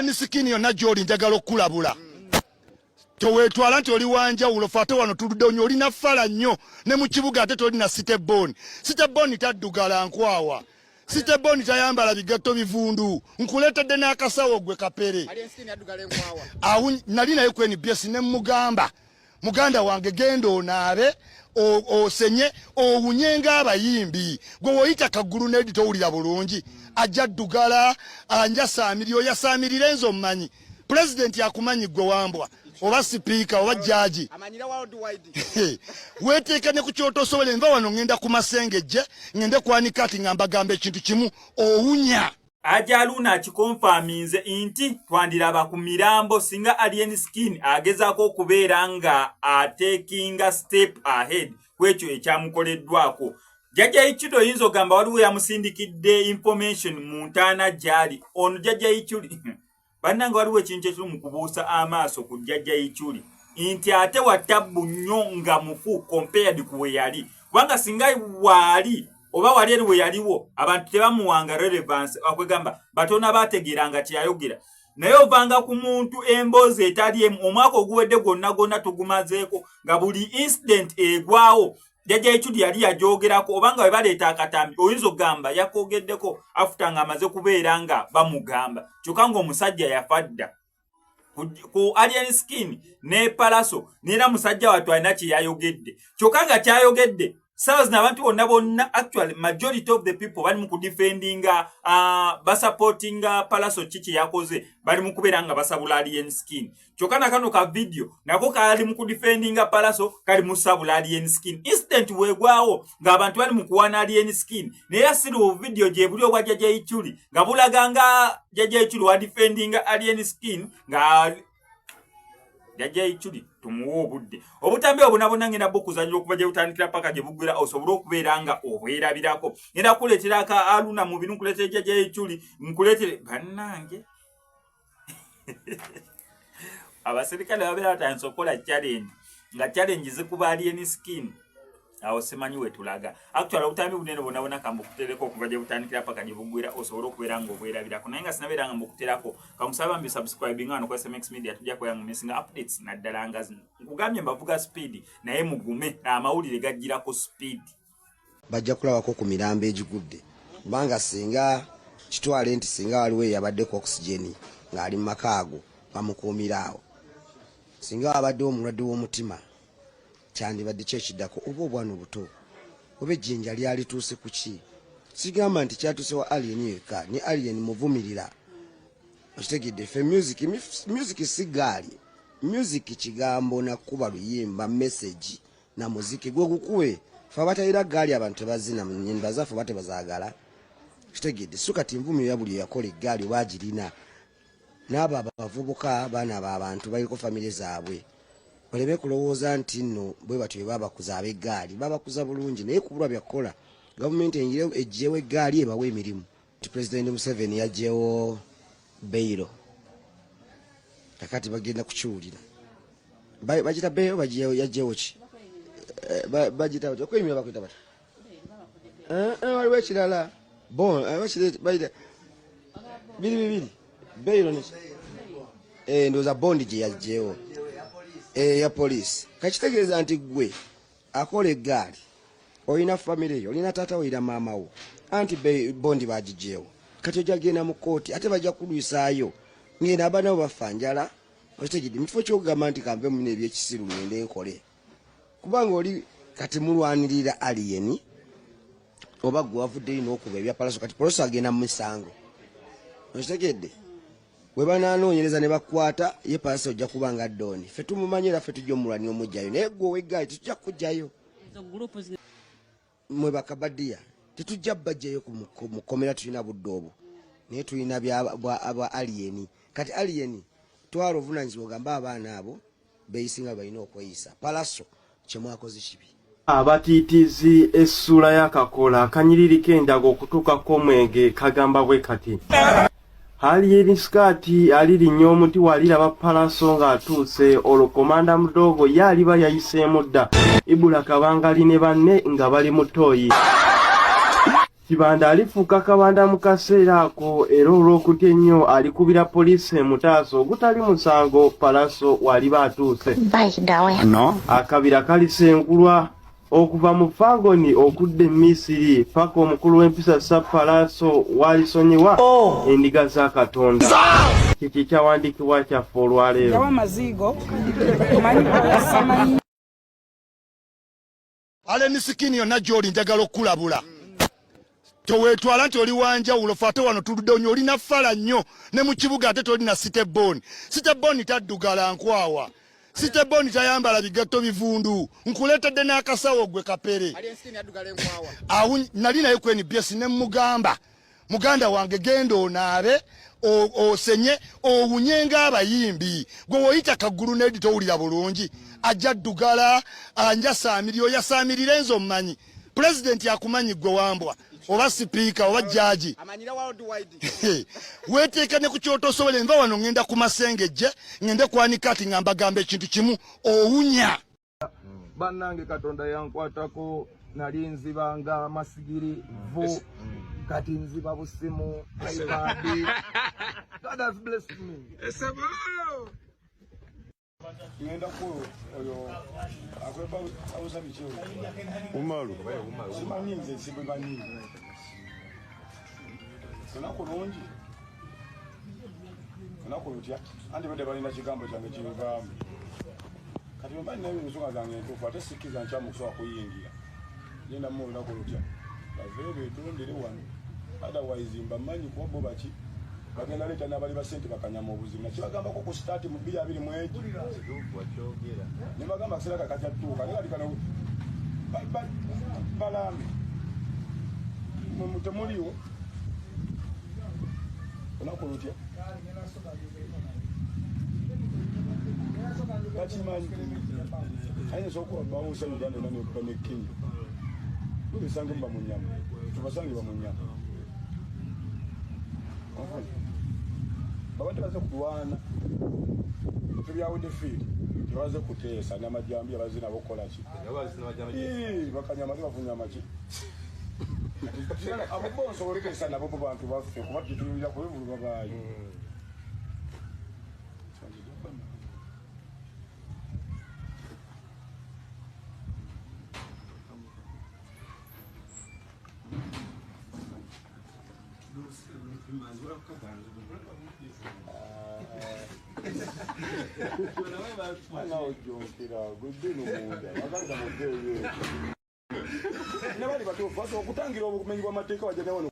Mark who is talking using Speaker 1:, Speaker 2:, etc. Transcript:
Speaker 1: alien skin yonna gy'oli njagala okulabula. Towetwala nti oli wanjawulo ffe ate wano tuludde onyo olina ffala nnyo ne mu kibuga ate tolina siteboni. Siteboni taddugala nkwawa. Siteboni tayambala bigatto bivundu. Nkuleetedde n'akasawo gwe kapere. Awo nali naye ku NBS ne mugamba. Muganda wange genda onaabe osenye owunye ng'abayimbi. Gwe woyita Kagulu Nedi towulira bulungi. Ajja ddugala anja saamiryo yasaamirira enzo mmanyi. President yakumanyi gwe wambwa. Oba speaker oba jaji amanyira worldwide weteeka ne ku kyoto sobole nva wano ngenda ku masengejje ngende kwanika ati ngamba gambe ekintu kimu owunya.
Speaker 2: Ajaluna akikonfaminze inti twandiraba ku mirambo singa alien skin agezaako okubeera nga taking a step ahead kwekyo ekyamukoleddwako. Jajja Ichuli oyinza ogamba waliwo yamusindikidde information mu ntaana gyali ono Jajja Ichuli bannanga waliwo ekintu ekiri mu kubuusa amaaso ku Jajja Ichuli nti ate watabbu nnyo nga mufu compared ku we yali kubanga singa waali oba wali eri we yaliwo abantu tebamuwanga relevance akwegamba batona bategeranga kyayogera naye ovanga ku muntu emboozi etali emu omwaka oguwedde gwonna tugumazeeko nga buli incident egwawo Jajja Ichuli yali yajogerako obanga we baleeta akatambi oyinza ogamba yakogeddeko afuta nga amaze kubeera nga bamugamba kyokka ng'omusajja yafadda ku alien skin ne palaso nera musajja watu alina kye yayogedde kyokka nga kyayogedde sawa zina abantu bonna actually majority of the people bali mu kudefendinga basupporting palaso kiki yakoze bali mu kubeera nga basabula alien skin kyokka na kano ka video nako kali mu kudefendinga palaso kali mu sabula alien skin instant wegwawo nga abantu bali mu kuwana alien skin naye siru video je buli obwa Jajja Ichuli nga bulaganga Jajja Ichuli wa defendinga alien skin nga Jajja Ichuli tumuwo obudde obutambe obunabona ngenda bokuzanira okuva gye butandikira paka gye bugwira osobola okubeera nga obwerabirako ngenda kuleetera aka aluna mu binu nkuleetera Jajja Ichuli nkuleetere bannange abaserikale babeera batandise okukola challenge nga challenge zikuba alien skin awo simanyi wetulaga actually obutambi bunene bonabona kambu kutereko okuva gye butandikira paka gye bugwira osobola okubeera nga obwerabirako naye nga sinabeera nga mbukuterako kamusaba mbi subscribing ano ku SMX Media tujja kweyanga missing updates naddala nga zino nkugambye mbavuga speed naye mugume amawulire gajjirako speed
Speaker 3: bajja kulabako ku mirambo egigudde kubanga singa kitwale nti singa waliwo yabaddeko oxygen ng'ali mu makaago bamukuumiraawo singa wabaddewo omulwadde w'omutima kyandibadde kyekiddako oba obwana obuto oba ejjinja lyalituuse ku ki sigamba nti kyatuuse wa alien yekka ne alien muvumirira okitegedde ffe music si gaali music kigambo nakuba luyimba message na muziki gwe gukuwe ffe abatayira gaali abantu tebazina mu nnyimba zaffe oba tebazaagala okitegedde so kati nvumi ya buli yakola eggaali oba agirina n'abo abavubuka baana abantu baliko famire zaabwe baleme kulowooza nti nno bwe batyo babakuza ab'eggaali babakuza bulungi naye kubulwa byakola gavumenti eggyewo eggaali ebawa emirimu President Museveni yaggyewo Beiro kakati bagenda kukiwulira bagita Beiro yaggyewo ki bagita okwemira bakwita bati waliwo ekirala bon bagita biri Beiro ndowooza bondi gye yaggyewo ya police kakitegeeza nti gwe akola eggaali olina famire yo olina taata olina maama wo anti bondi bagijjeewo kati ojja genda mu kooti ate bajja kulwisaayo ngenda abaana bo bafa njala okitegedde mu kifo kyokugamba nti kampe muna ebyekisiru ngende nkole kubanga oli kati mulwanirira alien oba gwe wavuddeyo n'okuba ebya palaso kati poloso agenda mu misango okitegedde we bananoonyereza ne bakwata ye palaso ojja kubanga ddooni ffe tumumanyira ffe tujja omulwani omugjayo naye gwe ow'eggaali tetujja kujjayo mwe bakabadiya tetujja bajjayo mu kkomera tulina budde obwo naye tulina bwa alien kati alien twala ovunaanyizibwa ogamba abaana abo beeyisinga balina okweyisa palaso kyemwakoze kibi
Speaker 4: abatiitizi essula y'akakola kanyiriri k'endaga okutuukako omwenge kagamba bwe kati alien skati alirinnye omuti waliraba palaso ng'atuuse olwo komanda mudogo ye aliba yayiseemu dda ibula kabangali ne banne nga bali mu ttooyi Kibanda alifuuka kabanda mu kaseera ako era olw'okutya ennyo alikubira poliisi emutaaso ogutali musango Palaso waliba atuuse.
Speaker 5: No.
Speaker 4: Akabira kalisengulwa okuva mu Fagoni okudda e Misiri paka omukulu w'empisa Sir Palaso walisonyiwa endiga za Katonda. Kiki kyawandiikibwa kyaffe olwaleero.
Speaker 1: Aleni Skin yonna gy'oli njagala okukulabula. Toweetwala nti oli wanjawulo ffe ate wano tuludde onyo olina ffala nnyo ne mu kibuga ate tolina Siteboni. Siteboni taddugala nkwawa. Siteboni tayambala bigatto bivundu. Nkuleetedde n'akasawo gwe kapere. Nali naye ku NBS ne mugamba. Muganda wange genda onaabe osenye owunye ng'abayimbi. Gwe woyita Kagulu Nedi towulira bulungi. Ajja ddugala anjasaamirira oyasaamirira enzo mmanyi. President yakumanyi gwe wambwa. Oba sipiika oba jjaji weeteeka ne ku kyoto osobole nva wano ngenda ku masengejje ngende kwanika ati nga mbagamba ekintu kimu owunya.
Speaker 6: Bannange Katonda yankwatako nali nzibanga masigiri vu kati nziba busimu iPad. God has blessed me.
Speaker 7: Ngenda ko oyo akweba awuza bicho umalu simaninze sibebaninze sonako longi sonako lutya andi bade balina kigambo kyange kinvaamu kati mbali nayo nsonga zange ntufu ate sikiza nkyamu kusooka kuyingira genda mulina ko lutya bavebe tondere wano otherwise mbamanyi kuba bo baki bagenda leta n'abali basente bakanyama obuzibu nakibagambako ku start mu 2021 ne bagamba akaseera kakajja tuuka naye alikano balambi mutemuliwo onako lutya bakimanyi ayinza okuba bawusa Uganda nanokuba ne Kenya tubisange muba mu nnyama tubasange ba mu nnyama babadde baze kulwana tubyawudde fiiri tebaze kuteesa n'amajambi abazi nabo kukola ki bakanyama tebafunya amaki abo bonsobola okuteesa nabo bo bantu baffe kuba tutuyulira kubevulu babaayo okutangira obumenyi bw'amateeka wajja nawe